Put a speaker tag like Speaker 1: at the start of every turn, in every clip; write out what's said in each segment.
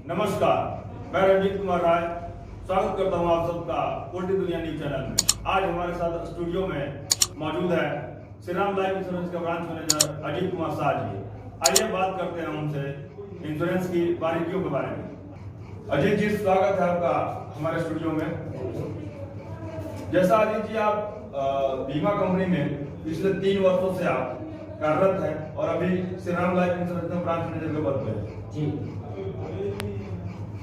Speaker 1: नमस्कार, मैं रंजीत कुमार राय स्वागत करता हूं आप सबका पोल्ट्री दुनिया न्यूज चैनल में। आज हमारे साथ स्टूडियो में मौजूद है श्री राम लाइफ इंश्योरेंस के ब्रांच मैनेजर अजीत कुमार शाह जी। आइए बात करते हैं उनसे इंश्योरेंस की बारीकियों के बारे में। अजीत जी, स्वागत है आपका हमारे स्टूडियो में। जैसा अजीत जी, आप बीमा कंपनी में पिछले 3 वर्षों से आप कार्यरत है और अभी श्री राम लाइफ इंश्योरेंस में ब्रांच मैनेजर के पद पे जी।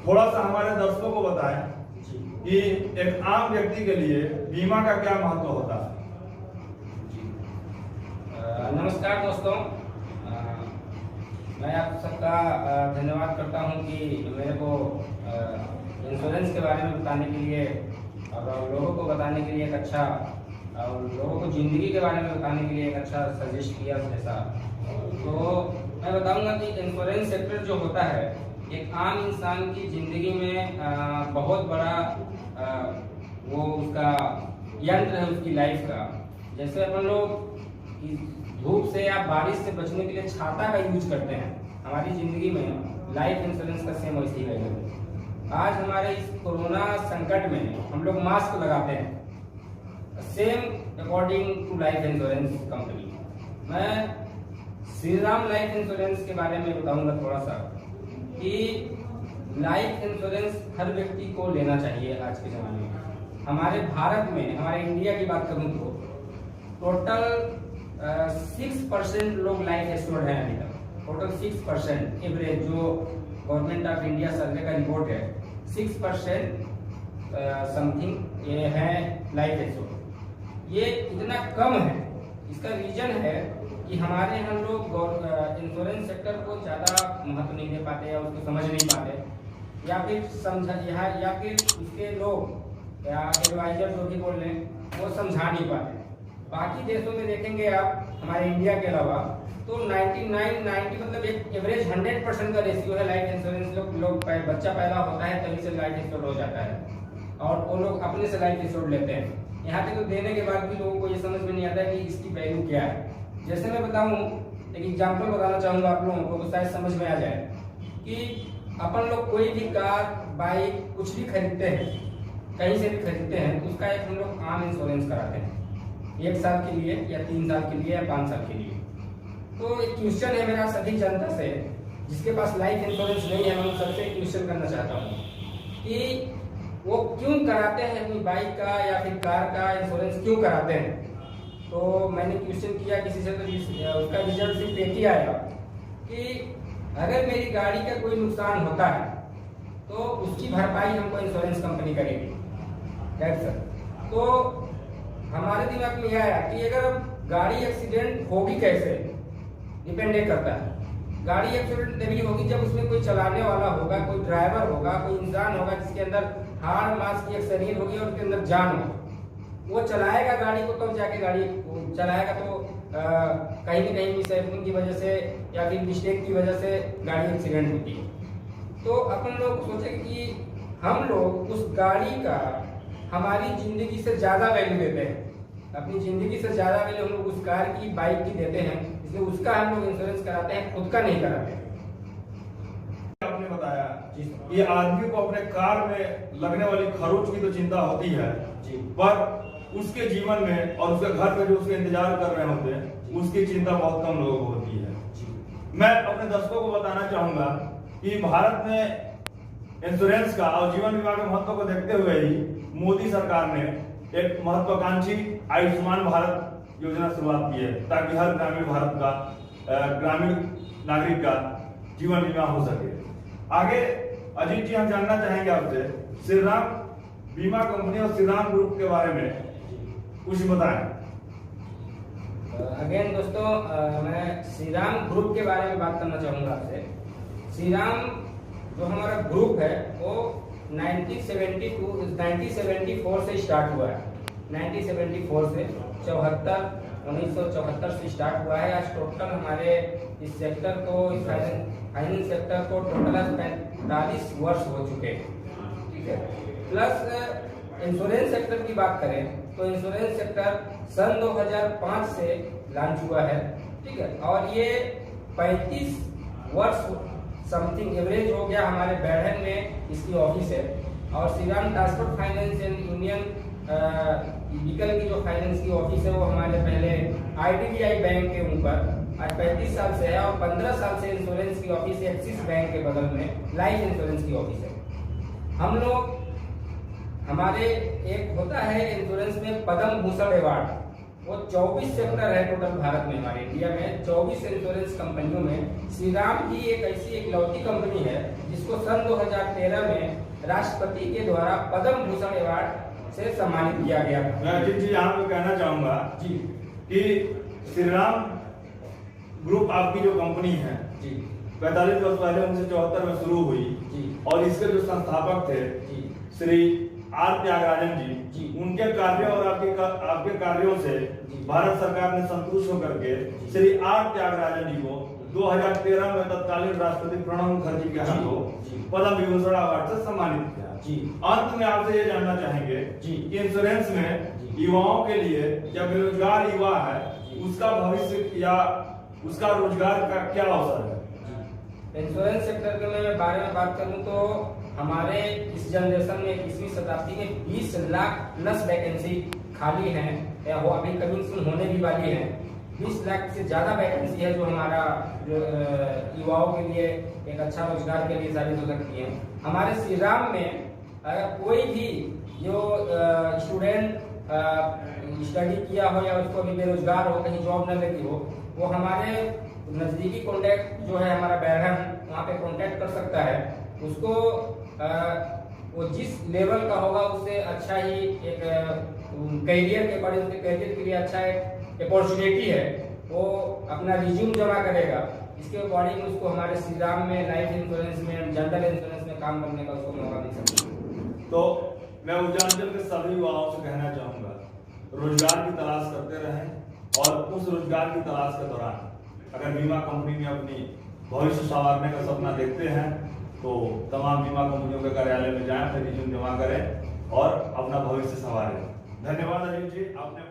Speaker 1: थोड़ा सा हमारे दर्शकों को बताएं कि एक आम व्यक्ति के लिए बीमा का क्या महत्व होता है।
Speaker 2: नमस्कार दोस्तों, मैं आप सबका धन्यवाद करता हूं कि मेरे को इंश्योरेंस के बारे में बताने के लिए और लोगों को बताने के लिए एक अच्छा और लोगों को ज़िंदगी के बारे में बताने के लिए एक अच्छा सजेस्ट किया जैसा। तो मैं बताऊंगा कि इंश्योरेंस सेक्टर जो होता है एक आम इंसान की ज़िंदगी में बहुत बड़ा वो उसका यंत्र है उसकी लाइफ का। जैसे अपन लोग धूप से या बारिश से बचने के लिए छाता का यूज करते हैं, हमारी ज़िंदगी में लाइफ इंश्योरेंस का सेम वैसे ही है। आज हमारे इस कोरोना संकट में हम लोग मास्क लगाते हैं, same according to life insurance company. मैं श्री राम लाइफ इंश्योरेंस के बारे में बताऊंगा थोड़ा सा कि लाइफ इंश्योरेंस हर व्यक्ति को लेना चाहिए आज के ज़माने में। हमारे भारत में, हमारे इंडिया की बात करूं तो टोटल 6% लोग लाइफ एश्योर्ड हैं अभी तक। टोटल 6% एवरेज जो गवर्नमेंट ऑफ इंडिया सर्वे का रिपोर्ट है, 6% समथिंग ये है लाइफ एश्योर्ड। ये इतना कम है, इसका रीजन है कि हमारे हम लोग इंश्योरेंस सेक्टर को ज़्यादा महत्व नहीं दे पाते या उसको समझ नहीं पाते, या फिर या फिर इसके लोग या एडवाइजर जो भी बोल रहे हैं वो समझा नहीं पाते। बाकी देशों में देखेंगे आप, हमारे इंडिया के अलावा, तो 90 मतलब एक एवरेज 100% का रेशियो है लाइफ इंश्योरेंस। लोग बच्चा पैदा होता है तभी से लाइफ इंश्योर हो जाता है और वो लोग अपने से लाइफ इंश्योर लेते हैं। यहाँ पे तो देने के बाद भी लोगों को ये समझ में नहीं आता कि इसकी वैल्यू क्या है। जैसे मैं बताऊं, एक एग्जांपल बताना चाहूँगा आप लोगों को, तो शायद समझ में आ जाए कि अपन लोग कोई भी कार, बाइक कुछ भी खरीदते हैं, कहीं से भी खरीदते हैं, तो उसका एक हम लोग आम इंश्योरेंस कराते हैं 1 साल के लिए या 3 साल के लिए या 5 साल के लिए। तो एक क्वेश्चन है मेरा सभी जनता से, जिसके पास लाइफ इंश्योरेंस नहीं है, मैं सबसे क्वेश्चन करना चाहता हूँ कि वो क्यों कराते हैं अपनी बाइक का या फिर कार का इंश्योरेंस क्यों कराते हैं। तो मैंने क्वेश्चन किया किसी से, तो उसका रिजल्ट सिर्फ एक ही आया कि अगर मेरी गाड़ी का कोई नुकसान होता है तो उसकी भरपाई हमको इंश्योरेंस कंपनी करेगी। Right sir. तो हमारे दिमाग में यह आया कि अगर गाड़ी एक्सीडेंट होगी कैसे, डिपेंड करता है। गाड़ी एक्सीडेंट तभी होगी जब उसमें कोई चलाने वाला होगा, कोई ड्राइवर होगा, कोई इंसान होगा जिसके अंदर हाड़ मांस की एक शरीर होगी और उसके अंदर जान होगी। वो चलाएगा गाड़ी को तब जाके गाड़ी चलाएगा, तो कहीं न कहीं मिसहैपनिंग की वजह से या फिर मिस्टेक की वजह से गाड़ी एक्सीडेंट होती है। तो अपन लोग सोचे कि हम लोग उस गाड़ी का हमारी जिंदगी से ज़्यादा वैल्यू देते हैं, अपनी ज़िंदगी से ज़्यादा वैल्यू हम लोग उस कार की, बाइक की देते हैं, इसलिए उसका हम लोग इंश्योरेंस कराते हैं, खुद का नहीं कराते हैं।
Speaker 1: आपने बताया ये आदमी को अपने कार में लगने वाली खरोच की तो चिंता होती है जी, पर उसके जीवन में और उसके घर में जो उसके इंतजार कर रहे होते हैं उसकी चिंता बहुत कम लोगों को होती है। मैं अपने दर्शकों को बताना चाहूंगा कि भारत में इंश्योरेंस का और जीवन बीमा के महत्व को देखते हुए ही मोदी सरकार ने एक महत्वाकांक्षी आयुष्मान भारत योजना शुरुआत की है, ताकि हर ग्रामीण भारत का ग्रामीण नागरिक का जीवन बीमा हो सके। आगे अजीत जी, हम जानना चाहेंगे आपसे श्री राम बीमा कंपनी और श्री राम ग्रुप के बारे में कुछ बताएं।
Speaker 2: अगेन दोस्तों, मैं श्री राम ग्रुप के बारे में बात करना चाहूँगा आपसे। श्री राम जो हमारा ग्रुप है वो 1974 से स्टार्ट हुआ है। 1974 से 1974 से स्टार्ट हुआ है। आज टोटल हमारे इस सेक्टर को, इस फाइनेंस सेक्टर को टोटल 45 वर्ष हो चुके हैं। ठीक है। प्लस इंश्योरेंस सेक्टर की बात करें तो इंश्योरेंस सेक्टर सन 2005 से लॉन्च हुआ है। ठीक है। और ये 35 वर्ष समथिंग एवरेज हो गया। हमारे बैढ़न में इसकी ऑफिस है और Shriram transport finance and union vehicle की जो फाइनेंस की ऑफिस है वो हमारे पहले IDBI बैंक के ऊपर आज 35 साल से है और 15 साल से इंश्योरेंस की ऑफिस एक्सिस बैंक के बगल में लाइफ इंश्योरेंस की ऑफिस है। हम लोग हमारे एक होता है इंश्योरेंस में पद्म भूषण अवार्ड, वो 24 सेक्टर है टोटल भारत में। हमारे इंडिया में 24 इंश्योरेंस कंपनियों में श्रीराम ही एक ऐसी इकलौती कंपनी है जिसको सन 2013 में राष्ट्रपति के द्वारा पद्म भूषण अवार्ड से सम्मानित किया गया।
Speaker 1: मैं अजीत जी यहाँ पे कहना चाहूंगा
Speaker 2: जी
Speaker 1: कि श्रीराम ग्रुप आपकी जो कंपनी है
Speaker 2: जी
Speaker 1: 45 वर्ष पहले 1974 में शुरू हुई
Speaker 2: जी
Speaker 1: और इसके जो संस्थापक थे
Speaker 2: जी
Speaker 1: श्री R त्यागराजन
Speaker 2: जी।
Speaker 1: जी, उनके कार्यों और आपके कार्यों से भारत सरकार ने संतुष्ट होकर के श्री R त्यागराजन जी को 2013 में तत्कालीन राष्ट्रपति प्रणब मुखर्जी के हाथों पद्म विभूषण अवार्ड से सम्मानित किया
Speaker 2: जी।
Speaker 1: अंत में आपसे ये जानना चाहेंगे
Speaker 2: जी।
Speaker 1: कि इंश्योरेंस में युवाओं के लिए या बेरोजगार युवा है उसका भविष्य या उसका रोजगार का क्या अवसर है?
Speaker 2: इंश्योरेंस सेक्टर के मैं बारे में बात करूं तो हमारे इस जनरेशन में 21वीं शताब्दी में 20 लाख प्लस वैकेंसी खाली हैं या वो अभी कमिंग सून होने भी वाली हैं। 20 लाख से ज़्यादा वैकेंसी है जो हमारा युवाओं के लिए एक अच्छा रोजगार के लिए साबित हो सकती है। हमारे श्रीराम में अगर कोई भी जो स्टूडेंट स्टडी किया हो या उसको अभी बेरोजगार हो, कहीं जॉब न लगी हो, वो हमारे नज़दीकी कॉन्टैक्ट जो है हमारा बैरहन, वहाँ पे कॉन्टैक्ट कर सकता है। उसको वो जिस लेवल का होगा उससे अच्छा ही एक करियर के अकॉर्डिंग उसके करियर के लिए अच्छा एक अपॉर्चुनिटी है, वो अपना रिज्यूम जमा करेगा। इसके अकॉर्डिंग उसको हमारे श्रीराम में लाइफ इंश्योरेंस में जनरल इंश्योरेंस में काम करने का उसको मौका मिल सकता है।
Speaker 1: तो मैं उज्जैन के सभी युवाओं से कहना चाहूंगा रोजगार की तलाश करते रहें और उस रोजगार की तलाश के दौरान अगर बीमा कंपनी में अपनी भविष्य संवारने का सपना देखते हैं तो तमाम बीमा कंपनियों के कार्यालय में जाएं, फिर रिज्यूम जमा करें और अपना भविष्य संवारें। धन्यवाद अजीत जी, आपने